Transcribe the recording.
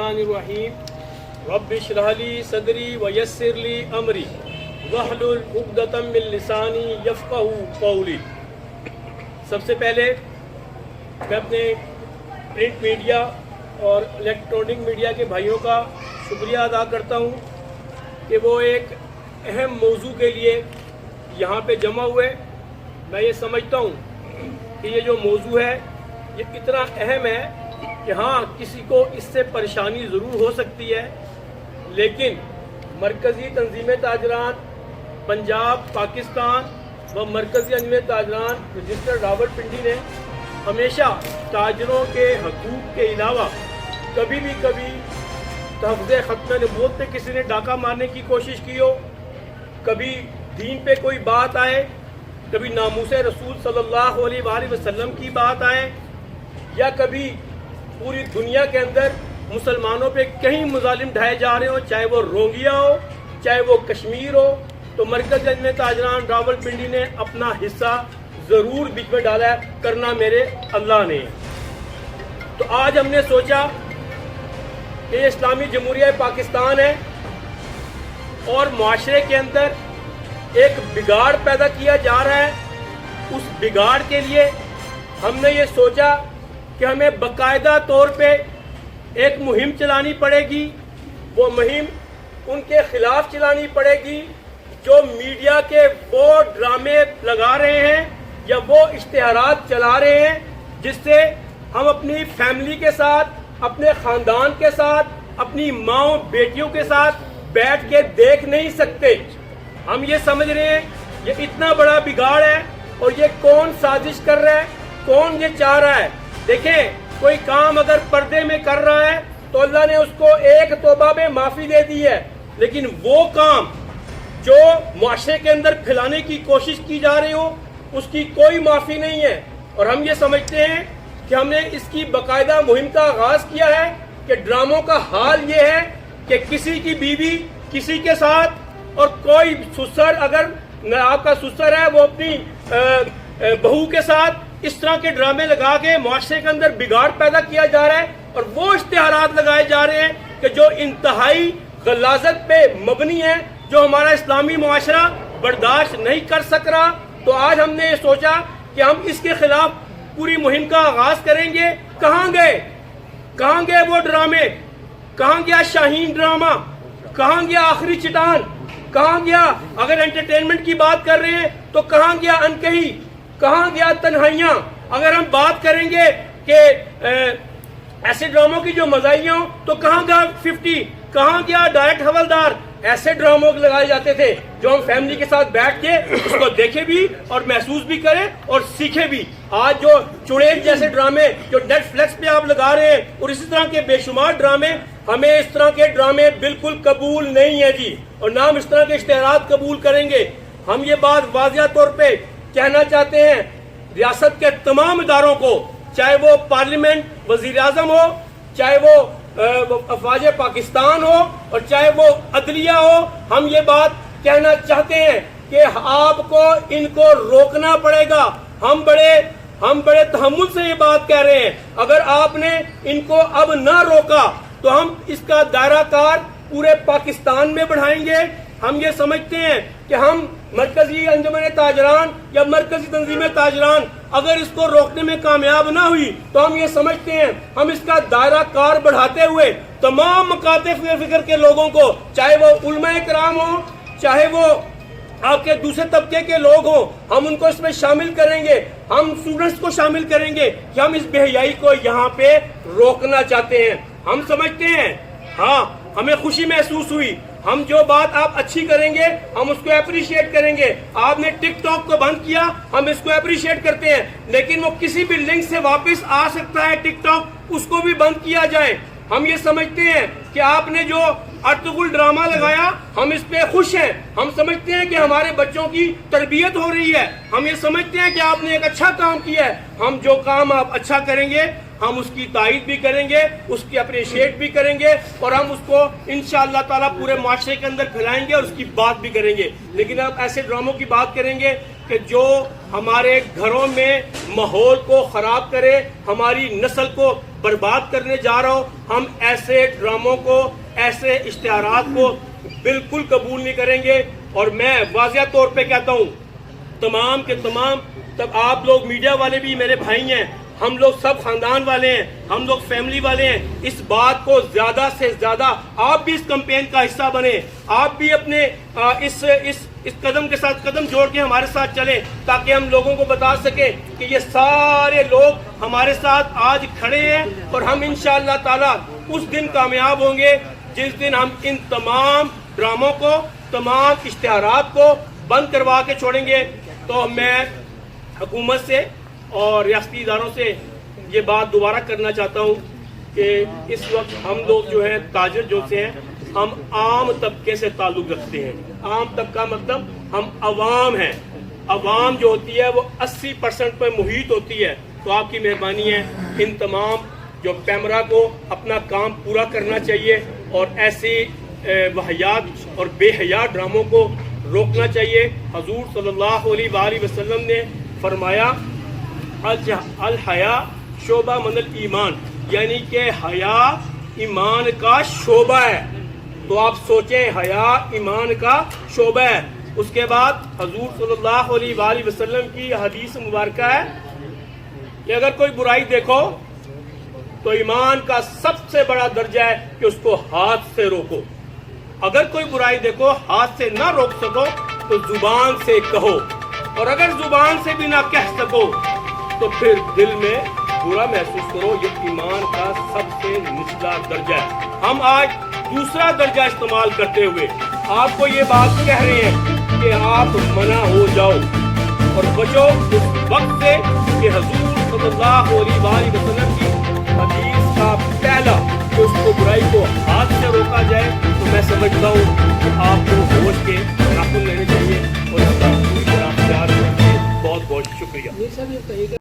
बिस्मिल्लाहिर्रहमानिर्रहीम रब्बि इश्रह ली सदरी व यस्सिर ली अमरी वहलुल उक़दतम मिन लिसानी यफ़क़हू क़ौली। सबसे पहले मैं अपने प्रिंट मीडिया और इलेक्ट्रॉनिक मीडिया के भाइयों का शुक्रिया अदा करता हूँ कि वो एक अहम मौजू के लिए यहाँ पे जमा हुए। मैं ये समझता हूँ कि ये जो मौजू है ये इतना अहम है कि हाँ, किसी को इससे परेशानी ज़रूर हो सकती है, लेकिन मरकज़ी तंजीम ताजरान पंजाब पाकिस्तान व मरकज़ी अंजुमन ताजरान रजिस्टर्ड रावलपिंडी ने हमेशा ताजरों के हकूक़ के अलावा कभी तहफ़्ज़े ख़त्म नबूवत पे किसी ने डाका मारने की कोशिश की हो, कभी दीन पे कोई बात आए, कभी नामूसे रसूल सल्लल्लाहु अलैहि वसल्लम की बात आए, या कभी पूरी दुनिया के अंदर मुसलमानों पे कहीं मुजालिम ढाए जा रहे हो, चाहे वो रोंगिया हो चाहे वो कश्मीर हो, तो मरकज़ अंजुमन ताजरान रावलपिंडी ने अपना हिस्सा ज़रूर बीच में डाला है, करना मेरे अल्लाह ने। तो आज हमने सोचा कि इस्लामी जमहूरिया पाकिस्तान है और माशरे के अंदर एक बिगाड़ पैदा किया जा रहा है। उस बिगाड़ के लिए हमने ये सोचा कि हमें बाकायदा तौर पे एक मुहिम चलानी पड़ेगी। वो मुहिम उनके खिलाफ चलानी पड़ेगी जो मीडिया के वो ड्रामे लगा रहे हैं या वो इश्तिहारात चला रहे हैं जिससे हम अपनी फैमिली के साथ, अपने ख़ानदान के साथ, अपनी माँओं बेटियों के साथ बैठ के देख नहीं सकते। हम ये समझ रहे हैं ये इतना बड़ा बिगाड़ है और ये कौन साजिश कर रहा है, कौन ये चाह रहा है। देखें, कोई काम अगर पर्दे में कर रहा है तो अल्लाह ने उसको एक तौबा में माफ़ी दे दी है, लेकिन वो काम जो माशरे के अंदर फैलाने की कोशिश की जा रही हो उसकी कोई माफ़ी नहीं है। और हम ये समझते हैं कि हमने इसकी बाकायदा मुहिम का आगाज़ किया है कि ड्रामों का हाल ये है कि किसी की बीवी किसी के साथ, और कोई सुसर, अगर आपका सुसर है वो अपनी बहू के साथ, इस तरह के ड्रामे लगा के माशरे के अंदर बिगाड़ पैदा किया जा रहा है और वो इश्तिहारात लगाए जा रहे हैं कि जो इंतहाई गलाजत पे मबनी है, जो हमारा इस्लामी मुआशरा बर्दाश्त नहीं कर सक रहा। तो आज हमने ये सोचा कि हम इसके खिलाफ पूरी मुहिम का आगाज करेंगे। कहाँ गए वो ड्रामे, कहाँ गया शाहीन ड्रामा, कहाँ गया आखिरी चट्टान, कहाँ गया, अगर एंटरटेनमेंट की बात कर रहे हैं तो कहाँ गया अनकही, कहाँ गया तन्हाइयाँ। अगर हम बात करेंगे कि ऐसे ड्रामों की जो मज़ाहियाँ हो तो कहाँ गया 50, कहाँ गया डायरेक्ट हवलदार। ऐसे ड्रामों लगाए जाते थे जो हम फैमिली के साथ बैठ के उसको देखे भी और महसूस भी करें और सीखे भी। आज जो चुड़ैल जैसे ड्रामे जो नेटफ्लिक्स पे आप लगा रहे हैं और इसी तरह के बेशुमार ड्रामे, हमें इस तरह के ड्रामे बिल्कुल कबूल नहीं है जी, और ना हम इस तरह के इश्तिहारात कबूल करेंगे। हम ये बात वाज़िया तौर पे कहना चाहते हैं रियासत के तमाम इदारों को, चाहे वो पार्लियामेंट, वजीर आजम हो, चाहे वो अफवाज पाकिस्तान हो और चाहे वो अदलिया हो, हम ये बात कहना चाहते हैं कि आपको इनको रोकना पड़ेगा। हम बड़े तहम्मुल से ये बात कह रहे हैं, अगर आपने इनको अब ना रोका तो हम इसका दायरा कार पूरे पाकिस्तान में बढ़ाएंगे। हम ये समझते हैं कि हम मरकजी अंजुमन ताजरान या मरकजी तंजीम ताजरान अगर इसको रोकने में कामयाब ना हुई तो हम ये समझते हैं हम इसका दायरा कार बढ़ाते हुए तमाम मकाते फिक्र के लोगों को, चाहे वो उलमा कराम हो, चाहे वो आपके दूसरे तबके के लोग हों, हम उनको इसमें शामिल करेंगे। हम स्टूडेंट्स को शामिल करेंगे कि हम इस बेहयाई को यहाँ पे रोकना चाहते हैं। हम समझते हैं, हाँ, हमें खुशी महसूस हुई, हम जो बात आप अच्छी करेंगे हम उसको अप्रिशिएट करेंगे। आपने टिकटॉक को बंद किया, हम इसको अप्रिशिएट करते हैं, लेकिन वो किसी भी लिंक से वापस आ सकता है टिकटॉक, उसको भी बंद किया जाए। हम ये समझते हैं कि आपने जो अर्तुगरुल ड्रामा लगाया हम इस पे खुश हैं। हम समझते हैं कि हमारे बच्चों की तरबियत हो रही है। हम ये समझते हैं कि आपने एक अच्छा काम किया है। हम जो काम आप अच्छा करेंगे हम उसकी तारीफ भी करेंगे, उसकी अप्रिशिएट भी करेंगे और हम उसको इंशाअल्लाह ताला पूरे माशरे के अंदर फैलाएंगे और उसकी बात भी करेंगे। लेकिन आप ऐसे ड्रामों की बात करेंगे कि जो हमारे घरों में माहौल को खराब करे, हमारी नस्ल को برباد کرنے جا رہا ہو. ہم ایسے ڈراموں کو، ایسے اشتہارات کو بالکل قبول نہیں کریں گے. اور میں واضح طور پہ کہتا ہوں تمام کے تمام، تب آپ لوگ میڈیا والے بھی میرے بھائی ہیں، ہم لوگ سب خاندان والے ہیں، ہم لوگ فیملی والے ہیں. اس بات کو زیادہ سے زیادہ آپ بھی اس کمپین کا حصہ بنیں، آپ بھی اپنے اس قدم کے ساتھ قدم جوڑ کے ہمارے ساتھ چلیں، تاکہ ہم لوگوں کو بتا سکیں کہ یہ سارے لوگ ہمارے ساتھ آج کھڑے ہیں. اور ہم انشاءاللہ تعالیٰ اس دن کامیاب ہوں گے جس دن ہم ان تمام ڈراموں کو، تمام اشتہارات کو بند کروا کے چھوڑیں گے. تو میں حکومت سے اور ریاستی اداروں سے یہ بات دوبارہ کرنا چاہتا ہوں کہ اس وقت ہم لوگ جو ہیں تاجر جو سے ہیں، ہم عام طبقے سے تعلق رکھتے ہیں. عام طبقہ مطلب ہم عوام ہیں. عوام جو ہوتی ہے وہ 80% پہ محیط ہوتی ہے. تو آپ کی مہربانی ہے ان تمام جو کیمرہ کو اپنا کام پورا کرنا چاہیے اور ایسی واہیات اور بے حیا ڈراموں کو روکنا چاہیے. حضور صلی اللہ علیہ وآلہ وسلم نے فرمایا الحیا شعبہ من الایمان، یعنی کہ حیا ایمان کا شعبہ ہے. تو آپ سوچیں حیا ایمان کا شعبہ ہے. اس کے بعد حضور صلی اللہ علیہ وآلہ وسلم کی حدیث مبارکہ ہے کہ اگر کوئی برائی دیکھو تو ایمان کا سب سے بڑا درجہ ہے کہ اس کو ہاتھ سے روکو. اگر کوئی برائی دیکھو ہاتھ سے نہ روک سکو تو زبان سے کہو، اور اگر زبان سے بھی نہ کہہ سکو تو پھر دل میں برا محسوس کرو. یہ ایمان کا سب سے نچلا درجہ ہے. ہم آج دوسرا درجہ استعمال کرتے ہوئے آپ کو یہ بات کہہ رہے ہیں کہ آپ منع ہو جاؤ اور بچو اس وقت سے کہ حضور صلی اللہ علیہ وآلہ وسلم کی حدیث کا پہلا کہ اس کو برائی کو ہاتھ سے روکا جائے. تو میں سمجھتا ہوں کہ آپ کو ہوش کے ناخن لینے چاہیے اور اس کا پوری طرح خیال رکھیں. بہت بہت شکریہ.